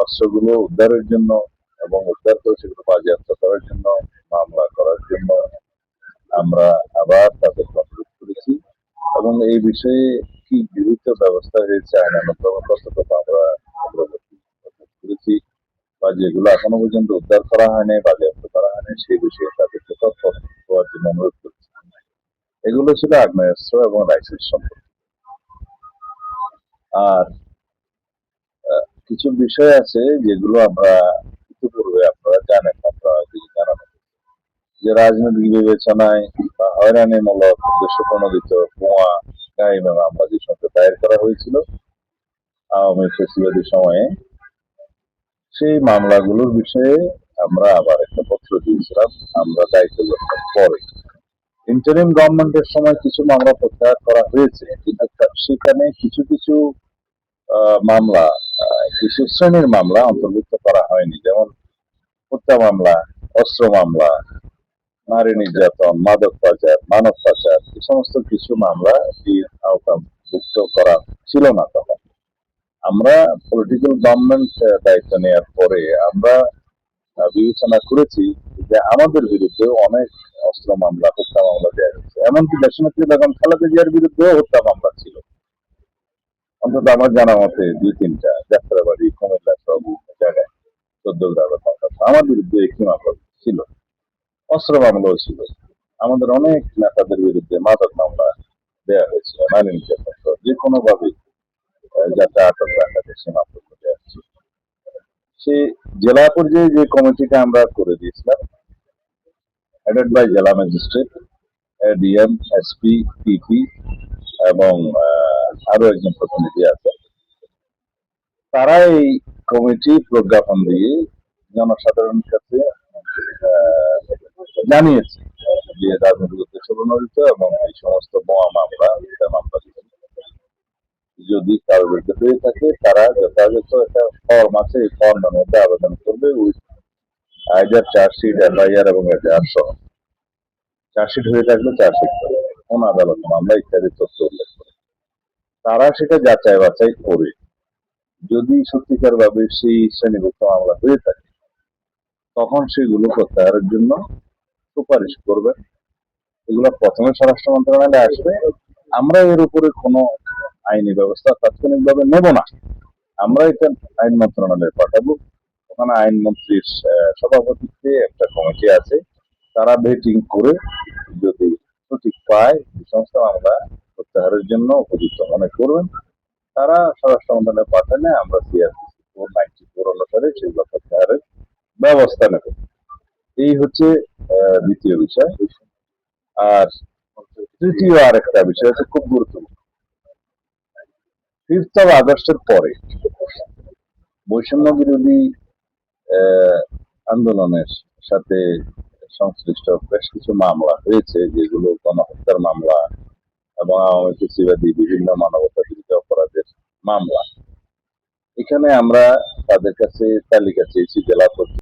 অস্ত্রগুলো উদ্ধারের জন্য এবং উদ্ধার করে সেগুলো বাজেয়াপ্ত করার জন্য, মামলা করার জন্য আমরা আবার তাদেরকে অনুরোধ করেছি এবং এই বিষয়ে কি বিহিত ব্যবস্থা হয়েছে আইনানুগ কতটুকু আমরা অগ্রগতি করেছি বা যেগুলো এখনো পর্যন্ত উদ্ধার করা হয়নি, বাজেয়াপ্ত করা হয়নি, সেই বিষয়ে তাদেরকে তথ্য দেওয়ার জন্য অনুরোধ করেছি। এগুলো ছিল আগ্নেয়াস্ত্র এবং লাইসেন্স সম্পর্কে। আর কিছু বিষয় আছে যেগুলো আমরা ইতিপূর্বে আপনারা জানেন, আপনারা যদি জানান যে রাজনৈতিক বিবেচনায় বা হয়রানিমূলক উদ্দেশ্য প্রণোদিত বোমা গাড়িমে মামলা যে সঙ্গে দায়ের করা হয়েছিল আওয়ামী ফেসিবাদী সময়ে, সেই মামলাগুলোর বিষয়ে আমরা আবার একটা পত্র দিয়েছিলাম আমরা দায়িত্ব গ্রহণের পরে। ইন্টারিম গভর্নমেন্টের সময় কিছু মামলা প্রত্যাহার করা হয়েছে, কিন্তু সেখানে কিছু কিছু মামলা, কিছু শ্রেণীর মামলা অন্তর্ভুক্ত করা হয়নি, যেমন হত্যা মামলা, অস্ত্র মামলা, নারী নির্যাতন, মাদক পাচার, মানব পাচার, এই সমস্ত কিছু মামলা আওতাভুক্ত করা ছিল না তখন। আমরা পলিটিক্যাল গভর্নমেন্ট দায়িত্ব নেওয়ার পরে আমরা বিবেচনা করেছি যে আমাদের বিরুদ্ধে অনেক অস্ত্র মামলা, হত্যা মামলা দেওয়া হয়েছে। এমনকি দেশনেত্রী বেগম খালেদা জিয়ার বিরুদ্ধেও হত্যা মামলা ছিল, অন্তত আমার জানা মতে ২-৩টা, যাত্রাবাড়ি, কুমিল্লা সহ বিভিন্ন জায়গায় ১৪ মামলা। আমার বিরুদ্ধে একটি মামলা ছিল, অস্ত্র মামলাও ছিল। আমাদের অনেক নেতাদের বিরুদ্ধে মাদক মামলা দেওয়া হয়েছিল, নারী নির্যাতন যে কোনো ভাবে যাতে আটক রাখা যায় সে মামলাগুলো দেওয়া হয়েছিল। সে জেলা পর্যায়ে যে কমিটিটা আমরা করে দিয়েছিলাম, হেডেড বাই জেলা ম্যাজিস্ট্রেট, ডিএম, এসপি, পিপি এবং আরো একজন প্রতিনিধি আছে, তারা এই কমিটি প্রজ্ঞাপন দিয়ে জনসাধারণের কাছে জানিয়েছে যে রাজনৈতিক উদ্দেশ্য প্রণোদিত এবং এই সমস্ত বোমা মামলা, মামলা যদি কারোর বিরুদ্ধে হয়ে থাকে তারা যথাযথ একটা ফর্ম আছে, এই ফর্মের মধ্যে আবেদন করবে উইথ আইদার চার্জশিট, এফআইআর এবং এজাহার সহ। চার্জশিট হয়ে থাকলে চার্জশিট করে কোন আদালত মামলা ইত্যাদি তথ্য উল্লেখ করে তারা সেটা যাচাই বাছাই করে যদি সত্যিকার ভাবে সেই শ্রেণীভুক্ত মামলা হয়ে থাকে তখন সেগুলো প্রত্যাহারের জন্য সুপারিশ করবে। এগুলো প্রথমে স্বরাষ্ট্র মন্ত্রণালয়ে আসবে। আমরা এর উপরে কোনো আইনি ব্যবস্থা তাৎক্ষণিকভাবে নেব না, আমরা এটা আইন মন্ত্রণালয়ে পাঠাবো। ওখানে আইনমন্ত্রীর সভাপতিত্বে একটা কমিটি আছে, তারা ভেটিং করে যদি সঠিক পায় এই সমস্ত মামলা প্রত্যাহারের জন্য উপযুক্ত মনে করবেন, তারা স্বরাষ্ট্র মন্ত্রণালয়ে পাঠালে আমরা সিআরপিসি 494 অনুসারে সেগুলো প্রত্যাহারের ব্যবস্থা নেব। এই হচ্ছে দ্বিতীয় বিষয়। আর তৃতীয় আরেকটা বিষয় হচ্ছে খুব গুরুত্বপূর্ণ, 5th of আগস্টের পরে বৈষম্য বিরোধী আন্দোলনের সাথে সংশ্লিষ্ট বেশ কিছু মামলা হয়েছে, যেগুলো গণহত্যার মামলা এবং আওয়ামী ফ্যাসিবাদী বিভিন্ন মানবতা বিরোধী অপরাধের মামলা। এখানে আমরা তাদের কাছে তালিকা চেয়েছি জেলা